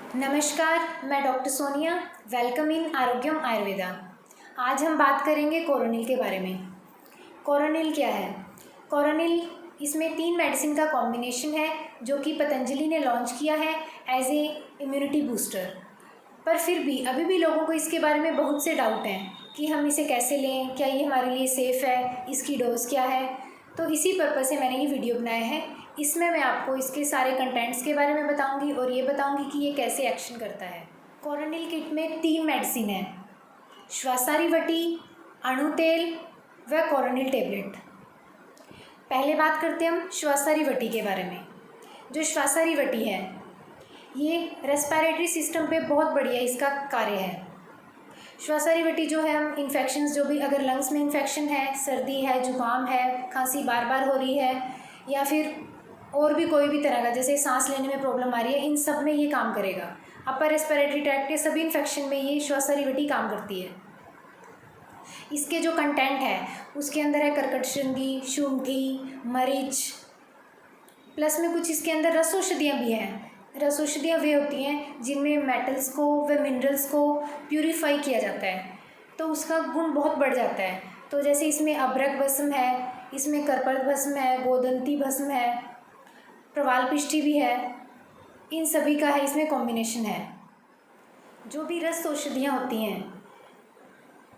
नमस्कार, मैं doctor Sonia. Welcome in आरोग्यम आयुर्वेदा। आज हम बात करेंगे कोरोनिल के बारे में। कोरोनिल क्या है? कोरोनिल इसमें 3 मेडिसिन का कॉम्बिनेशन है जो कि पतंजलि ने लॉन्च किया है एज ए इम्यूनिटी बूस्टर। पर फिर भी अभी भी लोगों को इसके बारे में बहुत से डाउट हैं कि हम इसे कैसे लें, क्या ये हमारे लिए सेफ़ है, इसकी डोज क्या है। तो इसी पर्पज़ से मैंने ये वीडियो बनाया है। इसमें मैं आपको इसके सारे कंटेंट्स के बारे में बताऊंगी और ये बताऊंगी कि ये कैसे एक्शन करता है। कोरोनिल किट में 3 मेडिसिन है, श्वासारिवटी, अणु तेल व कोरोनिल टेबलेट। पहले बात करते हैं हम श्वासारिवटी के बारे में। जो श्वासारिवटी है ये रेस्पिरेटरी सिस्टम पे बहुत बढ़िया इसका कार्य है। श्वासारिवटी जो है, हम इन्फेक्शंस जो भी, अगर लंग्स में इन्फेक्शन है, सर्दी है, जुकाम है, खांसी बार बार हो रही है या फिर और भी कोई भी तरह का, जैसे सांस लेने में प्रॉब्लम आ रही है, इन सब में ये काम करेगा। अपर रेस्पिरेटरी ट्रैक्ट के सभी इन्फेक्शन में ये श्वासारिवटी काम करती है। इसके जो कंटेंट है उसके अंदर है कर्कटशृंगी, शुंठी, मरीच, प्लस में कुछ इसके अंदर रस औषधियाँ भी हैं। रस औषधियाँ वे होती हैं जिनमें मेटल्स को व मिनरल्स को प्यूरिफाई किया जाता है, तो उसका गुण बहुत बढ़ जाता है। तो जैसे इसमें अभ्रक भस्म है, इसमें करपत भस्म है, गोदंती भस्म है, प्रवाल पिष्ठी भी है, इन सभी का है इसमें कॉम्बिनेशन है। जो भी रस औषधियाँ होती हैं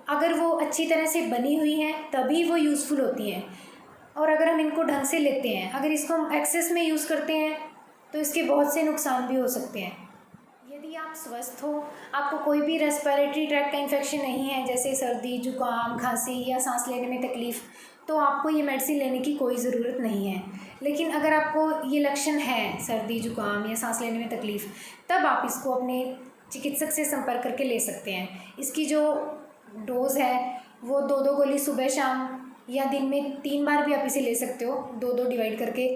अगर वो अच्छी तरह से बनी हुई हैं तभी वो यूज़फुल होती हैं, और अगर हम इनको ढंग से लेते हैं, अगर इसको हम एक्सेस में यूज़ करते हैं तो इसके बहुत से नुकसान भी हो सकते हैं। यदि आप स्वस्थ हो, आपको कोई भी रेस्पिरेटरी ट्रैक्ट का इन्फेक्शन नहीं है, जैसे सर्दी, जुकाम, खांसी या सांस लेने में तकलीफ़, तो आपको ये मेडिसिन लेने की कोई ज़रूरत नहीं है। लेकिन अगर आपको ये लक्षण है, सर्दी, जुकाम या सांस लेने में तकलीफ़, तब आप इसको अपने चिकित्सक से संपर्क करके ले सकते हैं। इसकी जो डोज़ है वो 2-2 गोली सुबह शाम या दिन में 3 बार भी आप इसे ले सकते हो, 2-2 डिवाइड करके।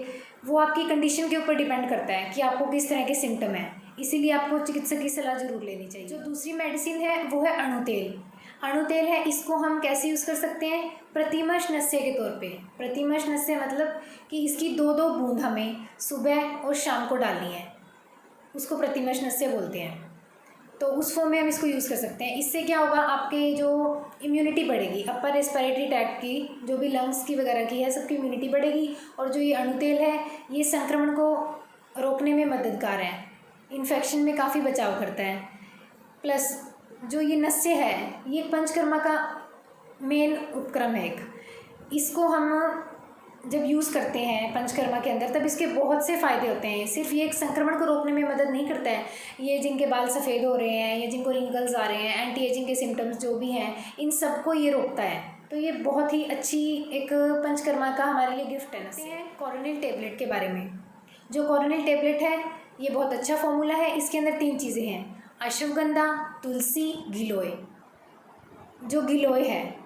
वो आपकी कंडीशन के ऊपर डिपेंड करता है कि आपको किस तरह के सिम्टम हैं, इसीलिए आपको चिकित्सक की सलाह ज़रूर लेनी चाहिए। जो दूसरी मेडिसिन है वो है अणु तेल। अणु तेल है, इसको हम कैसे यूज़ कर सकते हैं? प्रतिमर्श नस्य के तौर पे। प्रतिमर्श नस्य मतलब कि इसकी 2-2 बूंद हमें सुबह और शाम को डालनी है, उसको प्रतिमर्श नस्य बोलते हैं। तो उस फॉर्म में हम इसको यूज़ कर सकते हैं। इससे क्या होगा, आपके जो इम्यूनिटी बढ़ेगी, अपर रेस्पिरेटरी ट्रैक्ट की, जो भी लंग्स की वगैरह की है, सबकी इम्यूनिटी बढ़ेगी। और जो ये अणु तेल है ये संक्रमण को रोकने में मददगार है, इन्फेक्शन में काफ़ी बचाव करता है। प्लस जो ये नस्य है ये पंचकर्मा का मेन उपक्रम है एक। इसको हम जब यूज़ करते हैं पंचकर्मा के अंदर तब इसके बहुत से फ़ायदे होते हैं। सिर्फ ये एक संक्रमण को रोकने में मदद नहीं करता है, ये जिनके बाल सफ़ेद हो रहे हैं या जिनको रिंकल्स आ रहे हैं, एंटी एजिंग के सिम्टम्स जो भी हैं, इन सबको ये रोकता है। तो ये बहुत ही अच्छी एक पंचकर्मा का हमारे लिए गिफ्ट है। ना कोरोनिल टेबलेट के बारे में। जो कोरोनिल टेबलेट है ये बहुत अच्छा फॉर्मूला है। इसके अंदर 3 चीज़ें हैं, अश्वगंधा, तुलसी, गिलोय। जो गिलोय है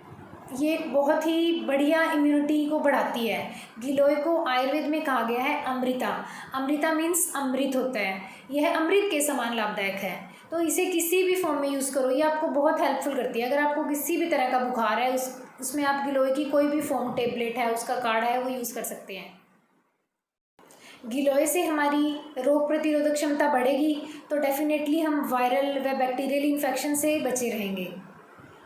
ये बहुत ही बढ़िया इम्यूनिटी को बढ़ाती है। गिलोय को आयुर्वेद में कहा गया है अमृता। अमृता मीन्स अमृत होता है, यह अमृत के समान लाभदायक है। तो इसे किसी भी फॉर्म में यूज़ करो, ये आपको बहुत हेल्पफुल करती है। अगर आपको किसी भी तरह का बुखार है उसमें आप गिलोय की कोई भी फॉर्म, टेबलेट है, उसका काढ़ा है, वो यूज़ कर सकते हैं। गिलोय से हमारी रोग प्रतिरोधक क्षमता बढ़ेगी तो डेफिनेटली हम वायरल व बैक्टीरियल इन्फेक्शन से बचे रहेंगे,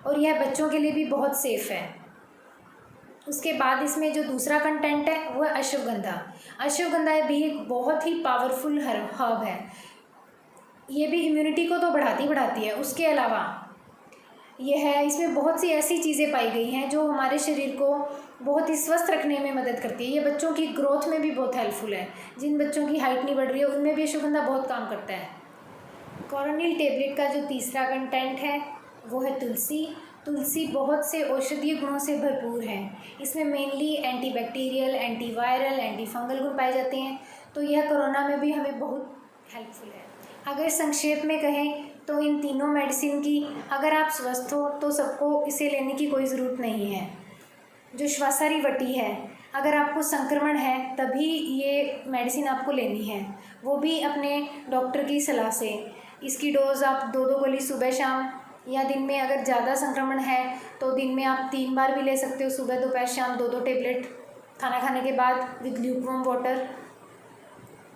और यह बच्चों के लिए भी बहुत सेफ़ है। उसके बाद इसमें जो दूसरा कंटेंट है वो है अश्वगंधा। अश्वगंधा भी एक बहुत ही पावरफुल हर्ब है। ये भी इम्यूनिटी को तो बढ़ाती है, उसके अलावा यह है, इसमें बहुत सी ऐसी चीज़ें पाई गई हैं जो हमारे शरीर को बहुत ही स्वस्थ रखने में मदद करती है। ये बच्चों की ग्रोथ में भी बहुत हेल्पफुल है। जिन बच्चों की हाइट नहीं बढ़ रही है उनमें भी अश्वगंधा बहुत काम करता है। कोरोनिल टेबलेट का जो तीसरा कंटेंट है वो है तुलसी। तुलसी बहुत से औषधीय गुणों से भरपूर है। इसमें mainly antibacterial, antiviral, anti fungal गुण पाए जाते हैं, तो यह कोरोना में भी हमें बहुत हेल्पफुल है। अगर संक्षेप में कहें तो इन तीनों मेडिसिन की, अगर आप स्वस्थ हो तो सबको इसे लेने की कोई ज़रूरत नहीं है। जो श्वासारिवटी है, अगर आपको संक्रमण है तभी ये मेडिसिन आपको लेनी है, वो भी अपने डॉक्टर की सलाह से। इसकी डोज़ आप 2-2 गोली सुबह शाम, या दिन में अगर ज़्यादा संक्रमण है तो दिन में आप 3 बार भी ले सकते हो, सुबह दोपहर शाम 2-2 टेबलेट खाना खाने के बाद विद ल्यूकवार्म वाटर।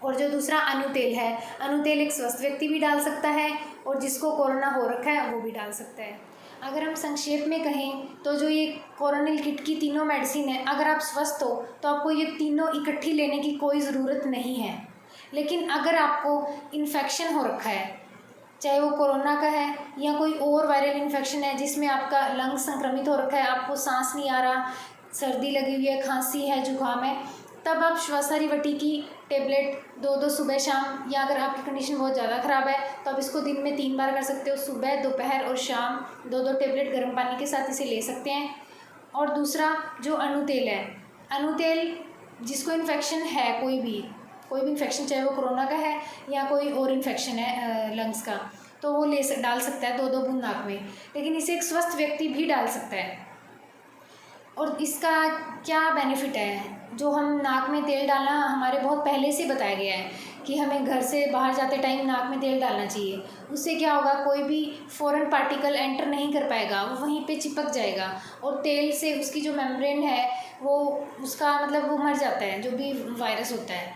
और जो दूसरा अनुतेल है, अनुतेल एक स्वस्थ व्यक्ति भी डाल सकता है और जिसको कोरोना हो रखा है वो भी डाल सकता है। अगर हम संक्षेप में कहें तो जो ये कोरोनिल किट की तीनों मेडिसिन है, अगर आप स्वस्थ हो तो आपको ये तीनों इकट्ठी लेने की कोई ज़रूरत नहीं है। लेकिन अगर आपको इन्फेक्शन हो रखा है, चाहे वो कोरोना का है या कोई और वायरल इन्फेक्शन है जिसमें आपका लंग संक्रमित हो रखा है, आपको सांस नहीं आ रहा, सर्दी लगी हुई है, खांसी है, जुकाम है, तब आप श्वासारिवटी की टेबलेट 2-2 सुबह शाम, या अगर आपकी कंडीशन बहुत ज़्यादा ख़राब है तो आप इसको दिन में 3 बार कर सकते हो, सुबह, दोपहर और शाम 2-2 टेबलेट गर्म पानी के साथ इसे ले सकते हैं। और दूसरा जो अनुतेल है, अनुतेल जिसको इन्फेक्शन है, कोई भी इन्फेक्शन, चाहे वो कोरोना का है या कोई और इन्फेक्शन है लंग्स का, तो वो डाल सकता है 2-2 बूंद नाक में, लेकिन इसे एक स्वस्थ व्यक्ति भी डाल सकता है। और इसका क्या बेनिफिट है, जो हम नाक में तेल डालना हमारे बहुत पहले से बताया गया है कि हमें घर से बाहर जाते टाइम नाक में तेल डालना चाहिए। उससे क्या होगा, कोई भी फॉरेन पार्टिकल एंटर नहीं कर पाएगा, वो वहीं पे चिपक जाएगा और तेल से उसकी जो मेम्ब्रेन है वो उसका मतलब वो मर जाता है, जो भी वायरस होता है।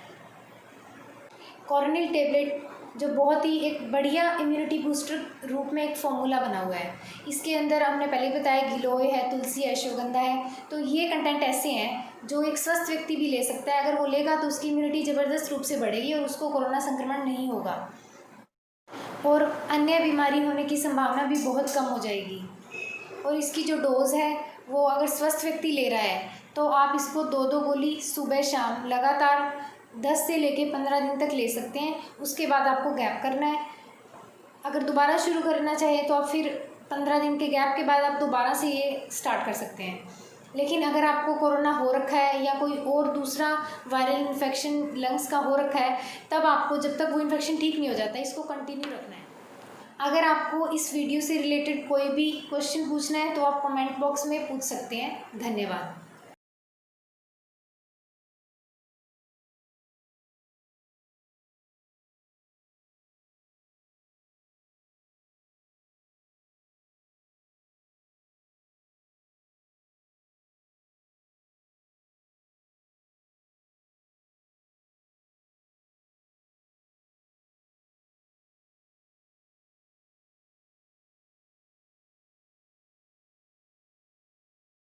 कोरोनिल टेबलेट जो बहुत ही एक बढ़िया इम्यूनिटी बूस्टर रूप में एक फॉर्मूला बना हुआ है, इसके अंदर हमने पहले बताया गिलोय है, तुलसी है, अश्वगंधा है, तो ये कंटेंट ऐसे हैं जो एक स्वस्थ व्यक्ति भी ले सकता है। अगर वो लेगा तो उसकी इम्यूनिटी ज़बरदस्त रूप से बढ़ेगी और उसको कोरोना संक्रमण नहीं होगा और अन्य बीमारी होने की संभावना भी बहुत कम हो जाएगी। और इसकी जो डोज़ है वो अगर स्वस्थ व्यक्ति ले रहा है तो आप इसको 2-2 गोली सुबह शाम लगातार 10 से लेके 15 दिन तक ले सकते हैं। उसके बाद आपको गैप करना है। अगर दोबारा शुरू करना चाहे तो आप फिर 15 दिन के गैप के बाद आप दोबारा से ये स्टार्ट कर सकते हैं। लेकिन अगर आपको कोरोना हो रखा है या कोई और दूसरा वायरल इन्फेक्शन लंग्स का हो रखा है, तब आपको जब तक वो इन्फेक्शन ठीक नहीं हो जाता इसको कंटिन्यू रखना है। अगर आपको इस वीडियो से रिलेटेड कोई भी क्वेश्चन पूछना है तो आप कमेंट बॉक्स में पूछ सकते हैं। धन्यवाद।